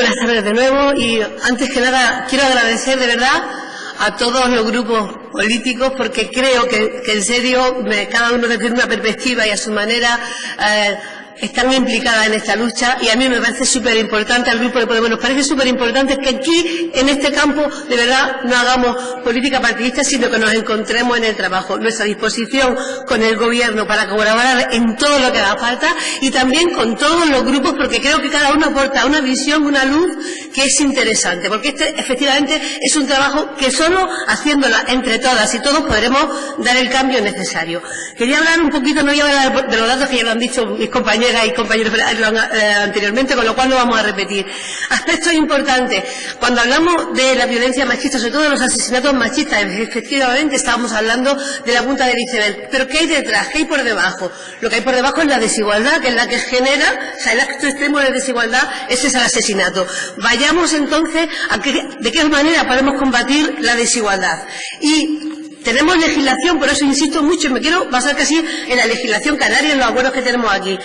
Buenas tardes de nuevo y antes que nada quiero agradecer de verdad a todos los grupos políticos porque creo que en serio cada uno tiene una perspectiva y a su manera están implicadas en esta lucha y a mí me parece súper importante, al Grupo de Podemos nos parece súper importante que aquí, en este campo, de verdad no hagamos política partidista, sino que nos encontremos en el trabajo. Nuestra disposición con el Gobierno para colaborar en todo lo que haga falta y también con todos los grupos, porque creo que cada uno aporta una visión, una luz que es interesante, porque efectivamente es un trabajo que solo haciéndola entre todas y todos podremos dar el cambio necesario. Quería hablar un poquito, no voy a hablar de los datos que ya lo han dicho mis compañeros y compañeros anteriormente, con lo cual no vamos a repetir. Aspectos importantes. Cuando hablamos de la violencia machista, sobre todo de los asesinatos machistas, efectivamente estábamos hablando de la punta del iceberg. Pero ¿qué hay detrás? ¿Qué hay por debajo? Lo que hay por debajo es la desigualdad, que es la que genera, o sea, el acto extremo de desigualdad, ese es el asesinato. Vayamos entonces a de qué manera podemos combatir la desigualdad. Y tenemos legislación, por eso insisto mucho, y me quiero basar casi en la legislación canaria, en los acuerdos que tenemos aquí,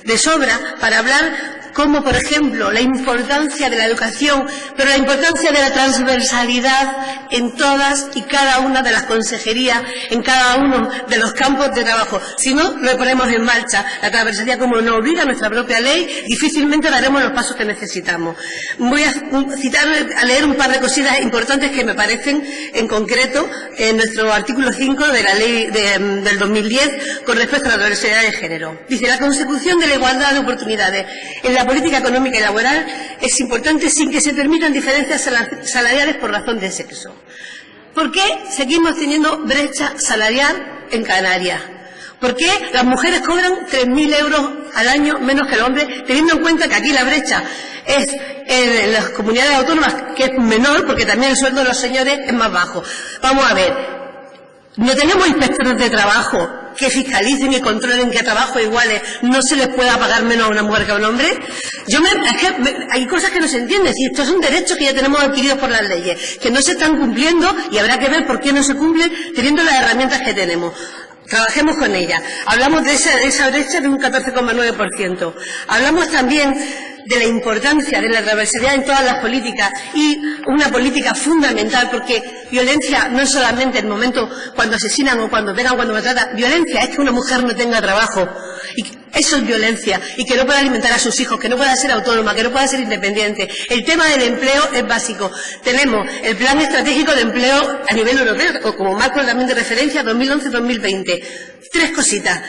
de sobra, para hablar como, por ejemplo, la importancia de la educación, pero la importancia de la transversalidad en todas y cada una de las consejerías, en cada uno de los campos de trabajo. Si no lo ponemos en marcha, la transversalidad, como nos obliga nuestra propia ley, difícilmente daremos los pasos que necesitamos. Voy a leer un par de cositas importantes que me parecen, en concreto, en nuestro artículo 5 de la ley del 2010 con respecto a la diversidad de género. Dice, la consecución de la igualdad de oportunidades en la política económica y laboral es importante sin que se permitan diferencias salariales por razón de sexo. ¿Por qué seguimos teniendo brecha salarial en Canarias? ¿Por qué las mujeres cobran 3.000 euros al año menos que el hombre, teniendo en cuenta que aquí la brecha es en las comunidades autónomas, que es menor, porque también el sueldo de los señores es más bajo? Vamos a ver, no tenemos inspectores de trabajo que fiscalicen y controlen que a trabajos iguales no se les pueda pagar menos a una mujer que a un hombre. Hay cosas que no se entienden, si estos son derechos que ya tenemos adquiridos por las leyes, que no se están cumpliendo y habrá que ver por qué no se cumplen teniendo las herramientas que tenemos. Trabajemos con ella. Hablamos de esa brecha de un 14,9%. Hablamos también de la importancia de la transversalidad en todas las políticas y una política fundamental, porque violencia no es solamente el momento cuando asesinan o cuando pegan, cuando maltratan. Violencia es que una mujer no tenga trabajo. Y eso es violencia, y que no pueda alimentar a sus hijos, que no pueda ser autónoma, que no pueda ser independiente. El tema del empleo es básico. Tenemos el Plan Estratégico de Empleo a nivel europeo, o como marco también de referencia, 2011-2020. Tres cositas.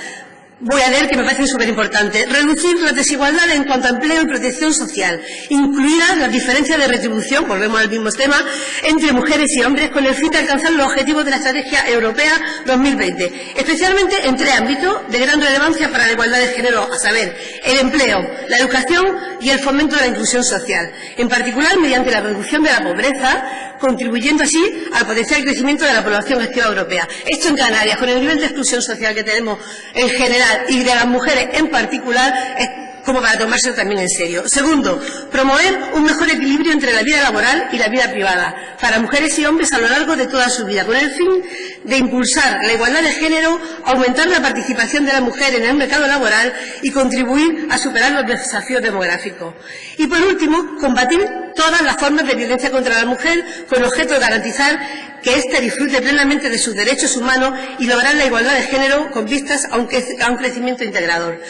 Voy a leer que me parecen súper importantes. Reducir la desigualdad en cuanto a empleo y protección social, incluidas las diferencias de retribución, volvemos al mismo tema, entre mujeres y hombres, con el fin de alcanzar los objetivos de la Estrategia Europea 2020, especialmente en tres ámbitos de gran relevancia para la igualdad de género, a saber, el empleo, la educación y el fomento de la inclusión social, en particular mediante la reducción de la pobreza, contribuyendo así al potencial crecimiento de la población activa europea. Esto en Canarias, con el nivel de exclusión social que tenemos en general y de las mujeres en particular, es como para tomárselo también en serio. Segundo, promover un mejor equilibrio entre la vida laboral y la vida privada para mujeres y hombres a lo largo de toda su vida, con el fin de impulsar la igualdad de género, aumentar la participación de la mujer en el mercado laboral y contribuir a superar los desafíos demográficos. Y por último, combatir todas las formas de violencia contra la mujer con objeto de garantizar que éste disfrute plenamente de sus derechos humanos y lograr la igualdad de género con vistas a un crecimiento integrador.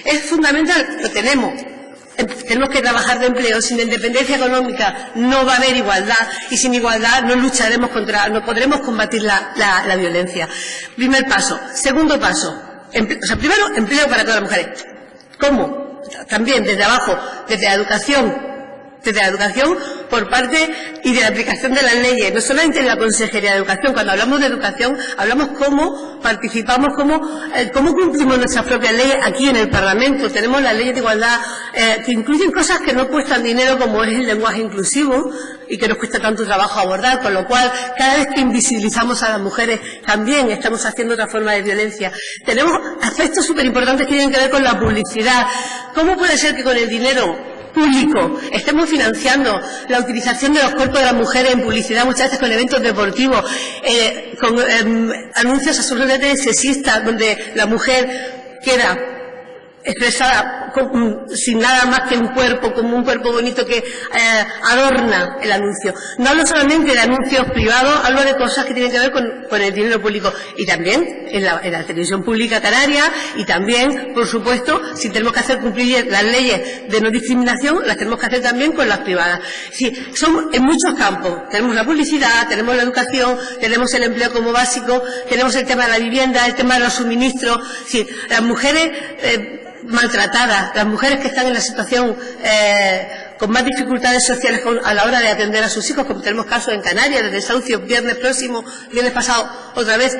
Es fundamental, lo tenemos que trabajar de empleo. Sin independencia económica no va a haber igualdad, y sin igualdad no podremos combatir la violencia. Primer paso. Segundo paso, primero, empleo para todas las mujeres. ¿Cómo? También desde abajo, desde la educación por parte y de la aplicación de las leyes, no solamente en la Consejería de Educación. Cuando hablamos de educación, hablamos cómo participamos, cómo cumplimos nuestras propias leyes aquí en el Parlamento. Tenemos las leyes de igualdad que incluyen cosas que no cuestan dinero, como es el lenguaje inclusivo, y que nos cuesta tanto trabajo abordar, con lo cual, cada vez que invisibilizamos a las mujeres, también estamos haciendo otra forma de violencia. Tenemos aspectos súper importantes que tienen que ver con la publicidad. ¿Cómo puede ser que con el dinero público estemos financiando la utilización de los cuerpos de las mujeres en publicidad, muchas veces con eventos deportivos, con anuncios absolutamente sexistas, donde la mujer queda expresada sin nada más que un cuerpo, como un cuerpo bonito que adorna el anuncio. No hablo solamente de anuncios privados, hablo de cosas que tienen que ver con el dinero público, y también en la televisión pública canaria, y también, por supuesto, si tenemos que hacer cumplir las leyes de no discriminación, las tenemos que hacer también con las privadas. Sí, son en muchos campos. Tenemos la publicidad, tenemos la educación, tenemos el empleo como básico, tenemos el tema de la vivienda, el tema de los suministros. Sí, las mujeres maltratadas, las mujeres que están en la situación con más dificultades sociales a la hora de atender a sus hijos, como tenemos casos en Canarias, de desahucios, viernes pasado, otra vez.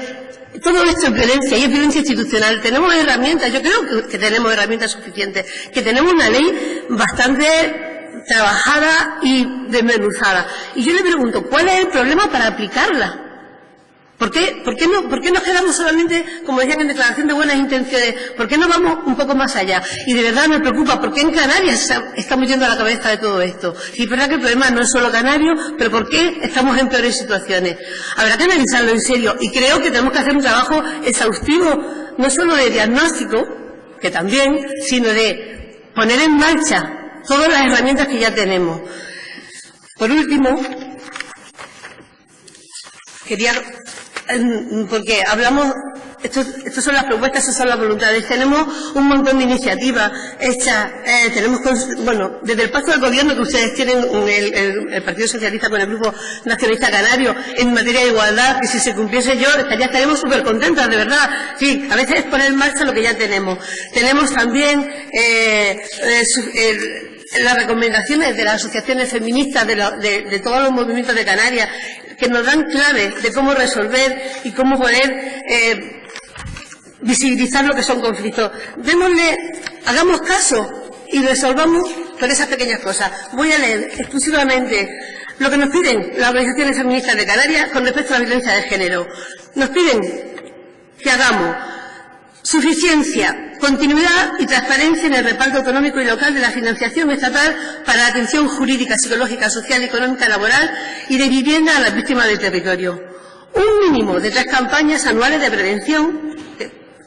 Todo esto es violencia, y es violencia institucional. Tenemos herramientas, yo creo que tenemos herramientas suficientes, que tenemos una ley bastante trabajada y desmenuzada. Y yo le pregunto, ¿cuál es el problema para aplicarla? ¿Por qué nos quedamos solamente, como decían en declaración, de buenas intenciones? ¿Por qué no vamos un poco más allá? Y de verdad me preocupa, ¿por qué en Canarias estamos yendo a la cabeza de todo esto? Y es verdad que el problema no es solo canario, pero ¿por qué estamos en peores situaciones? Habrá que analizarlo en serio, y creo que tenemos que hacer un trabajo exhaustivo, no solo de diagnóstico, que también, sino de poner en marcha todas las herramientas que ya tenemos. Por último, quería, porque hablamos, estas son las propuestas, estas son las voluntades. Tenemos un montón de iniciativas hechas, tenemos, bueno, desde el pacto del gobierno que ustedes tienen, el Partido Socialista con el Grupo Nacionalista Canario, en materia de igualdad, que si se cumpliese estaríamos súper contentas, de verdad. Sí, a veces es poner en marcha lo que ya tenemos. Tenemos también las recomendaciones de las asociaciones feministas de todos los movimientos de Canarias, que nos dan claves de cómo resolver y cómo poder visibilizar lo que son conflictos. Hagamos caso y resolvamos por esas pequeñas cosas. Voy a leer exclusivamente lo que nos piden las organizaciones feministas de Canarias con respecto a la violencia de género. Nos piden que hagamos suficiencia, continuidad y transparencia en el reparto autonómico y local de la financiación estatal para la atención jurídica, psicológica, social, económica, laboral y de vivienda a las víctimas del territorio. Un mínimo de 3 campañas anuales de prevención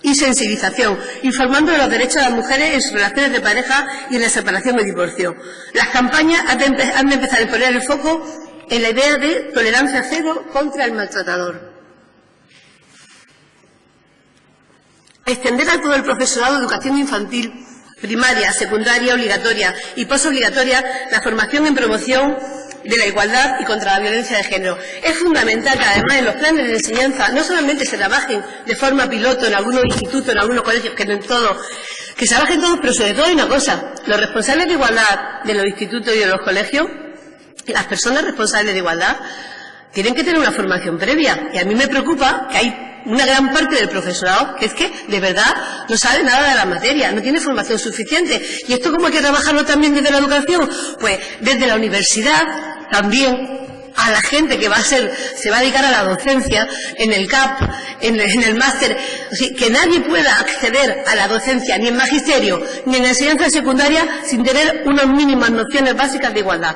y sensibilización, informando de los derechos de las mujeres en sus relaciones de pareja y en la separación o divorcio. Las campañas han de empezar a poner el foco en la idea de tolerancia cero contra el maltratador. Extender a todo el profesorado de educación infantil, primaria, secundaria, obligatoria y posobligatoria la formación en promoción de la igualdad y contra la violencia de género. Es fundamental que además en los planes de enseñanza no solamente se trabajen de forma piloto en algunos institutos, en algunos colegios, que no en todos, que se trabajen todos, pero sobre todo hay una cosa: los responsables de igualdad de los institutos y de los colegios, las personas responsables de igualdad, tienen que tener una formación previa. Y a mí me preocupa que hay una gran parte del profesorado que es que, de verdad, no sabe nada de la materia, no tiene formación suficiente. ¿Y esto cómo hay que trabajarlo también desde la educación? Pues desde la universidad, también a la gente que se va a dedicar a la docencia, en el CAP, en el máster. O sea, que nadie pueda acceder a la docencia, ni en magisterio, ni en enseñanza secundaria, sin tener unas mínimas nociones básicas de igualdad.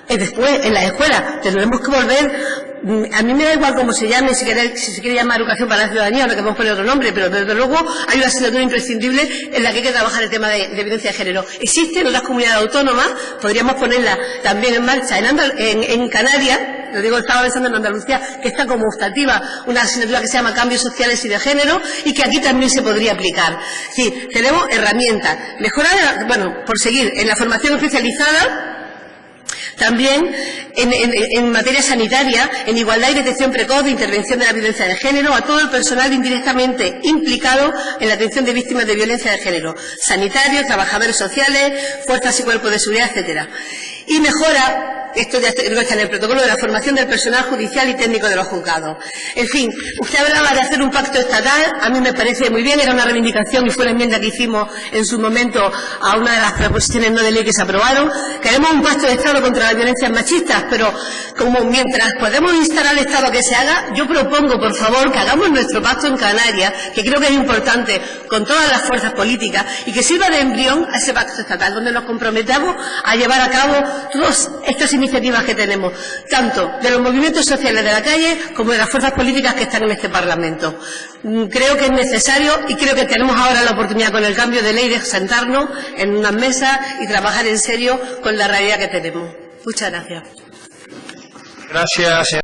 Después, en las escuelas, tendremos que volver. A mí me da igual cómo se llame, si se quiere llamar educación para la ciudadanía, o lo que podemos poner otro nombre, pero desde luego hay una asignatura imprescindible en la que hay que trabajar el tema de violencia de género. Existe en otras comunidades autónomas, podríamos ponerla también en marcha. En Canarias, lo digo, estaba pensando en Andalucía, que está como optativa una asignatura que se llama Cambios Sociales y de Género, y que aquí también se podría aplicar. Sí, tenemos herramientas. Mejorar, por seguir, en la formación especializada. También en materia sanitaria, en igualdad y detección precoz de intervención de la violencia de género a todo el personal indirectamente implicado en la atención de víctimas de violencia de género, sanitarios, trabajadores sociales, fuerzas y cuerpos de seguridad, etcétera. Y mejora, esto ya está en el protocolo, de la formación del personal judicial y técnico de los juzgados. En fin, usted hablaba de hacer un pacto estatal, a mí me parece muy bien, era una reivindicación y fue la enmienda que hicimos en su momento a una de las proposiciones no de ley que se aprobaron. Queremos un pacto de Estado contra las violencias machistas, pero como mientras podemos instar al Estado a que se haga, yo propongo, por favor, que hagamos nuestro pacto en Canarias, que creo que es importante, con todas las fuerzas políticas, y que sirva de embrión a ese pacto estatal, donde nos comprometamos a llevar a cabo todas estas iniciativas que tenemos, tanto de los movimientos sociales de la calle como de las fuerzas políticas que están en este Parlamento. Creo que es necesario y creo que tenemos ahora la oportunidad con el cambio de ley de sentarnos en unas mesas y trabajar en serio con la realidad que tenemos. Muchas gracias. Gracias.